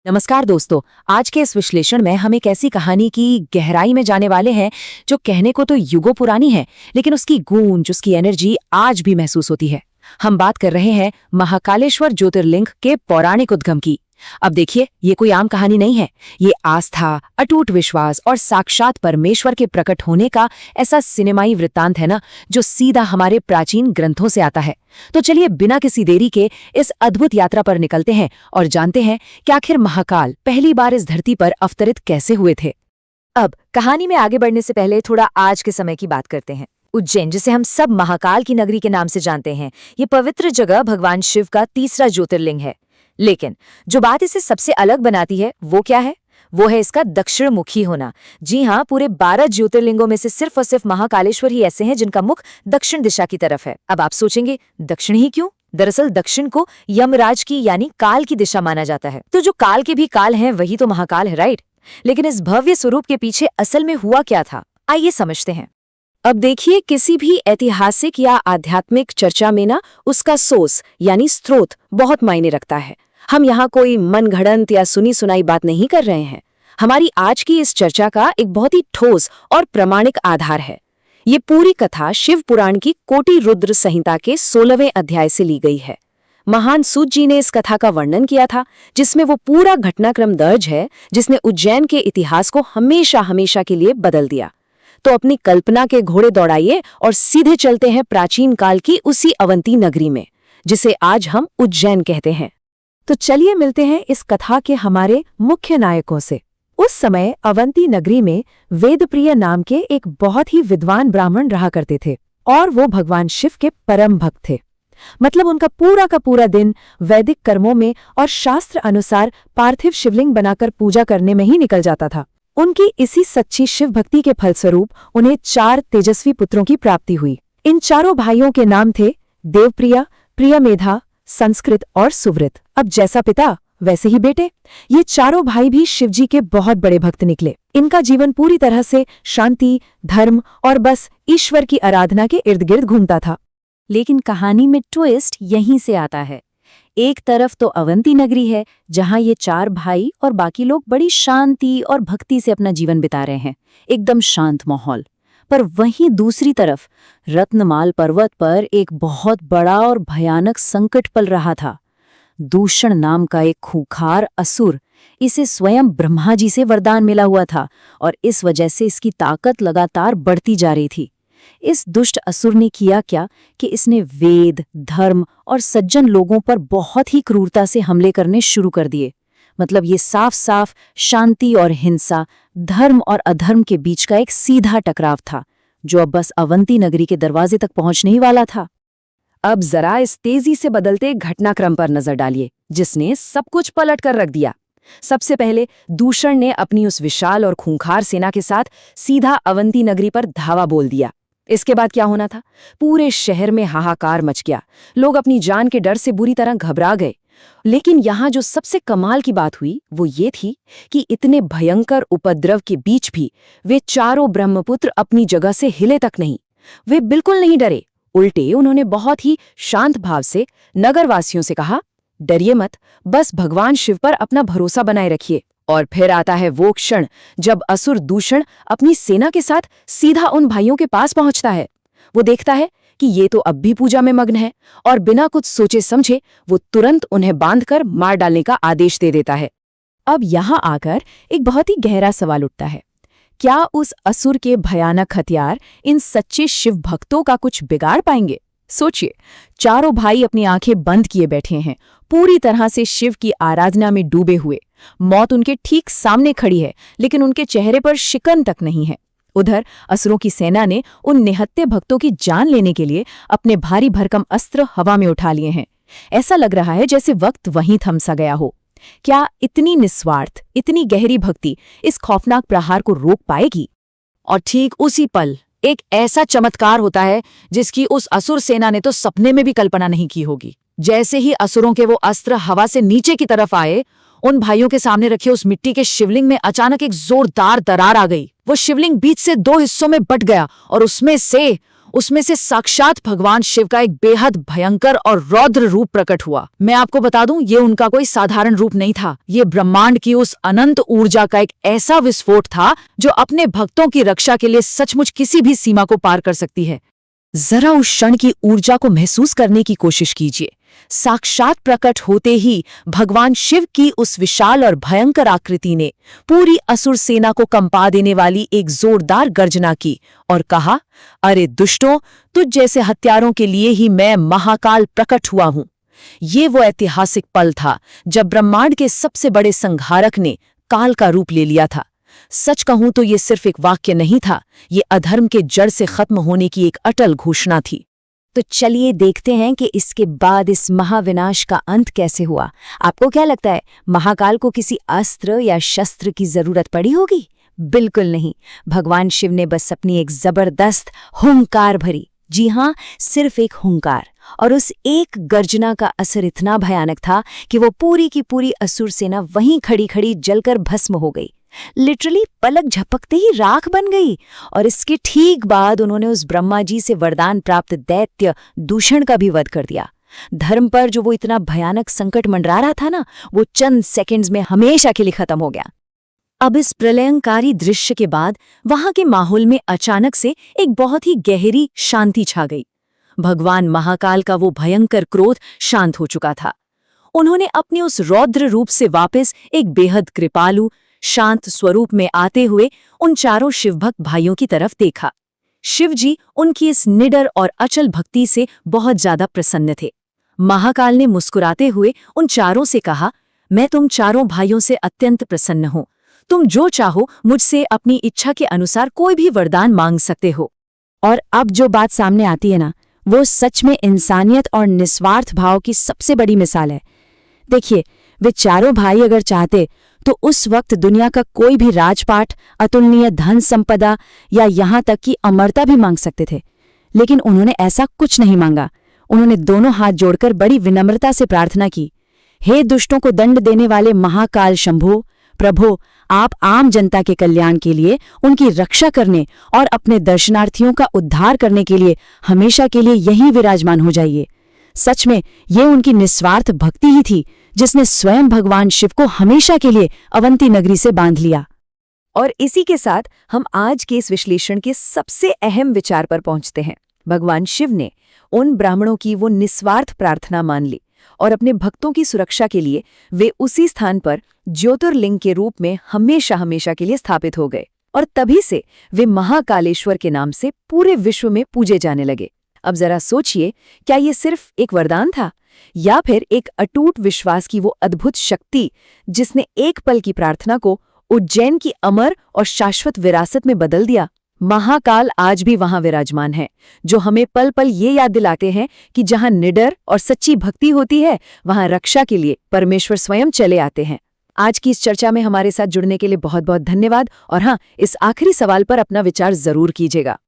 नमस्कार दोस्तों। आज के इस विश्लेषण में हम एक ऐसी कहानी की गहराई में जाने वाले हैं जो कहने को तो युगों पुरानी है, लेकिन उसकी गूंज, उसकी एनर्जी आज भी महसूस होती है। हम बात कर रहे हैं महाकालेश्वर ज्योतिर्लिंग के पौराणिक उद्गम की। अब देखिए, ये कोई आम कहानी नहीं है। ये आस्था, अटूट विश्वास और साक्षात परमेश्वर के प्रकट होने का ऐसा सिनेमाई वृत्तांत है ना, जो सीधा हमारे प्राचीन ग्रंथों से आता है। तो चलिए बिना किसी देरी के इस अद्भुत यात्रा पर निकलते हैं और जानते हैं कि आखिर महाकाल पहली बार इस धरती पर अवतरित कैसे हुए थे। अब कहानी में आगे बढ़ने से पहले थोड़ा आज के समय की बात करते हैं। उज्जैन, जिसे हम सब महाकाल की नगरी के नाम से जानते हैं, ये पवित्र जगह भगवान शिव का तीसरा ज्योतिर्लिंग है। लेकिन जो बात इसे सबसे अलग बनाती है वो क्या है? वो है इसका दक्षिण मुखी होना। जी हाँ, पूरे 12 ज्योतिर्लिंगों में से सिर्फ और सिर्फ महाकालेश्वर ही ऐसे हैं जिनका मुख दक्षिण दिशा की तरफ है। अब आप सोचेंगे, दक्षिण ही क्यों? दरअसल दक्षिण को यमराज की यानी काल की दिशा माना जाता है। तो जो काल के भी काल हैं वही तो महाकाल है, राइट? लेकिन इस भव्य स्वरूप के पीछे असल में हुआ क्या था, आइए समझते हैं। अब देखिए, किसी भी ऐतिहासिक या आध्यात्मिक चर्चा में ना उसका सोर्स यानी स्रोत बहुत मायने रखता है। हम यहाँ कोई मनगढ़ंत या सुनी सुनाई बात नहीं कर रहे हैं। हमारी आज की इस चर्चा का एक बहुत ही ठोस और प्रामाणिक आधार है। ये पूरी कथा शिव पुराण की कोटि रुद्र संहिता के 16वें अध्याय से ली गई है। महान सूत जी ने इस कथा का वर्णन किया था, जिसमें वो पूरा घटनाक्रम दर्ज है जिसने उज्जैन के इतिहास को हमेशा हमेशा के लिए बदल दिया। तो अपनी कल्पना के घोड़े दौड़ाइए और सीधे चलते हैं प्राचीन काल की उसी अवंती नगरी में, जिसे आज हम उज्जैन कहते हैं। तो चलिए मिलते हैं इस कथा के हमारे मुख्य नायकों से। उस समय अवंती नगरी में वेदप्रिय नाम के एक बहुत ही विद्वान ब्राह्मण रहा करते थे और वो भगवान शिव के परम भक्त थे। मतलब उनका पूरा का पूरा दिन वैदिक कर्मों में और शास्त्र अनुसार पार्थिव शिवलिंग बनाकर पूजा करने में ही निकल जाता था। उनकी इसी सच्ची शिव भक्ति के फलस्वरूप उन्हें 4 तेजस्वी पुत्रों की प्राप्ति हुई। इन चारों भाइयों के नाम थे देवप्रिय, प्रियमेधा, संस्कृत और सुवृत। अब जैसा पिता वैसे ही बेटे, ये चारों भाई भी शिवजी के बहुत बड़े भक्त निकले। इनका जीवन पूरी तरह से शांति, धर्म और बस ईश्वर की आराधना के इर्द गिर्द घूमता था। लेकिन कहानी में ट्विस्ट यहीं से आता है। एक तरफ तो अवंती नगरी है जहां ये 4 भाई और बाकी लोग बड़ी शांति और भक्ति से अपना जीवन बिता रहे हैं, एकदम शांत माहौल। पर वहीं दूसरी तरफ रत्नमाल पर्वत पर एक बहुत बड़ा और भयानक संकट पल रहा था। दूषण नाम का एक खूंखार असुर, इसे स्वयं ब्रह्मा जी से वरदान मिला हुआ था और इस वजह से इसकी ताकत लगातार बढ़ती जा रही थी। इस दुष्ट असुर ने किया क्या कि इसने वेद, धर्म और सज्जन लोगों पर बहुत ही क्रूरता से हमले करने शुरू कर दिए। मतलब ये साफ साफ शांति और हिंसा, धर्म और अधर्म के बीच का एक सीधा टकराव था, जो अब बस अवंती नगरी के दरवाजे तक पहुंचने ही वाला था। अब जरा इस तेजी से बदलते घटनाक्रम पर नजर डालिए, जिसने सब कुछ पलट कर रख दिया। सबसे पहले दूषण ने अपनी उस विशाल और खूंखार सेना के साथ सीधा अवंती नगरी पर धावा बोल दिया। इसके बाद क्या होना था? पूरे शहर में हाहाकार मच गया। लोग अपनी जान के डर से बुरी तरह घबरा गए। लेकिन यहाँ जो सबसे कमाल की बात हुई वो ये थी कि इतने भयंकर उपद्रव के बीच भी वे चारों ब्रह्मपुत्र अपनी जगह से हिले तक नहीं। वे बिल्कुल नहीं डरे। उल्टे उन्होंने बहुत ही शांत भाव से नगरवासियों से कहा, डरिए मत, बस भगवान शिव पर अपना भरोसा बनाए रखिए। और फिर आता है वो क्षण जब असुर दूषण अपनी सेना के साथ सीधा उन भाइयों के पास पहुंचता है। वो देखता है कि ये तो अब भी पूजा में मग्न है और बिना कुछ सोचे समझे वो तुरंत उन्हें बांधकर मार डालने का आदेश दे देता है। अब यहाँ आकर एक बहुत ही गहरा सवाल उठता है, क्या उस असुर के भयानक हथियार इन सच्चे शिव भक्तों का कुछ बिगाड़ पाएंगे? सोचिए, चारों भाई अपनी आंखें बंद किए बैठे हैं, पूरी तरह से शिव की आराधना में डूबे हुए। मौत उनके ठीक सामने खड़ी है, लेकिन उनके चेहरे पर शिकन तक नहीं है। उधर असुरों की सेना ने उन निहत्थे भक्तों की जान लेने के लिए अपने भारी भरकम अस्त्र हवा में उठा लिए हैं। ऐसा लग रहा है जैसे वक्त वहीं थम सा गया हो। क्या इतनी निस्वार्थ, इतनी गहरी भक्ति इस खौफनाक प्रहार को रोक पाएगी? और ठीक उसी पल एक ऐसा चमत्कार होता है जिसकी उस असुर सेना ने तो सपने में भी कल्पना नहीं की होगी। जैसे ही असुरों के वो अस्त्र हवा से नीचे की तरफ आए, उन भाइयों के सामने रखे उस मिट्टी के शिवलिंग में अचानक एक जोरदार दरार आ गई। वो शिवलिंग बीच से 2 हिस्सों में बट गया और उसमें से उसमें से साक्षात भगवान शिव का एक बेहद भयंकर और रौद्र रूप प्रकट हुआ। मैं आपको बता दूं, ये उनका कोई साधारण रूप नहीं था। ये ब्रह्मांड की उस अनंत ऊर्जा का एक ऐसा विस्फोट था जो अपने भक्तों की रक्षा के लिए सचमुच किसी भी सीमा को पार कर सकती है। जरा उस क्षण की ऊर्जा को महसूस करने की कोशिश कीजिए। साक्षात प्रकट होते ही भगवान शिव की उस विशाल और भयंकर आकृति ने पूरी असुर सेना को कंपा देने वाली एक जोरदार गर्जना की और कहा, अरे दुष्टों, तुझ जैसे हत्यारों के लिए ही मैं महाकाल प्रकट हुआ हूं। ये वो ऐतिहासिक पल था जब ब्रह्मांड के सबसे बड़े संहारक ने काल का रूप ले लिया था। सच कहूं तो ये सिर्फ एक वाक्य नहीं था, ये अधर्म के जड़ से खत्म होने की एक अटल घोषणा थी। तो चलिए देखते हैं कि इसके बाद इस महाविनाश का अंत कैसे हुआ। आपको क्या लगता है, महाकाल को किसी अस्त्र या शस्त्र की जरूरत पड़ी होगी? बिल्कुल नहीं। भगवान शिव ने बस अपनी एक जबरदस्त हुंकार भरी, जी हाँ, सिर्फ एक हुंकार, और उस एक गर्जना का असर इतना भयानक था कि वो पूरी की पूरी असुर सेना वहीं खड़ी खड़ी जलकर भस्म हो गई। लिटरली पलक झपकते ही राख बन गई। और इसके ठीक बाद उन्होंने उस ब्रह्मा जी से वरदान प्राप्त दैत्य दूषण का भी वध कर दिया। धर्म पर जो वो इतना भयानक संकट मंडरा रहा था ना, वो चंद सेकंड्स में हमेशा के लिए खत्म हो गया। अब इस प्रलयंकारी दृश्य के बाद वहां के माहौल में अचानक से एक बहुत ही गहरी शांति छा गई। भगवान महाकाल का वो भयंकर क्रोध शांत हो चुका था। उन्होंने अपने उस रौद्र रूप से वापस एक बेहद कृपालु शांत स्वरूप में आते हुए उन चारों शिवभक्त भाइयों की तरफ देखा। शिवजी उनकी इस निडर और अचल भक्ति से बहुत ज्यादा प्रसन्न थे। महाकाल ने मुस्कुराते हुए उन चारों से कहा, मैं तुम चारों भाइयों से अत्यंत प्रसन्न हूं। तुम जो चाहो मुझसे अपनी इच्छा के अनुसार कोई भी वरदान मांग सकते हो। और अब जो बात सामने आती है ना, वो सच में इंसानियत और निस्वार्थ भाव की सबसे बड़ी मिसाल है। देखिए, वे चारों भाई अगर चाहते तो उस वक्त दुनिया का कोई भी राजपाट, अतुलनीय धन संपदा या यहाँ तक कि अमरता भी मांग सकते थे, लेकिन उन्होंने ऐसा कुछ नहीं मांगा। उन्होंने दोनों हाथ जोड़कर बड़ी विनम्रता से प्रार्थना की, हे दुष्टों को दंड देने वाले महाकाल शंभो, प्रभो, आप आम जनता के कल्याण के लिए, उनकी रक्षा करने और अपने दर्शनार्थियों का उद्धार करने के लिए हमेशा के लिए यहीं विराजमान हो जाइए। सच में ये उनकी निस्वार्थ भक्ति ही थी जिसने स्वयं भगवान शिव को हमेशा के लिए अवंती नगरी से बांध लिया। और इसी के साथ हम आज के इस विश्लेषण के सबसे अहम विचार पर पहुंचते हैं। भगवान शिव ने उन ब्राह्मणों की वो निस्वार्थ प्रार्थना मान ली और अपने भक्तों की सुरक्षा के लिए वे उसी स्थान पर ज्योतिर्लिंग के रूप में हमेशा हमेशा के लिए स्थापित हो गए, और तभी से वे महाकालेश्वर के नाम से पूरे विश्व में पूजे जाने लगे। अब जरा सोचिए, क्या ये सिर्फ एक वरदान था या फिर एक अटूट विश्वास की वो अद्भुत शक्ति जिसने एक पल की प्रार्थना को उज्जैन की अमर और शाश्वत विरासत में बदल दिया? महाकाल आज भी वहां विराजमान है, जो हमें पल पल ये याद दिलाते हैं कि जहां निडर और सच्ची भक्ति होती है, वहां रक्षा के लिए परमेश्वर स्वयं चले आते हैं। आज की इस चर्चा में हमारे साथ जुड़ने के लिए बहुत बहुत धन्यवाद। और हाँ, इस आखिरी सवाल पर अपना विचार जरूर कीजिएगा।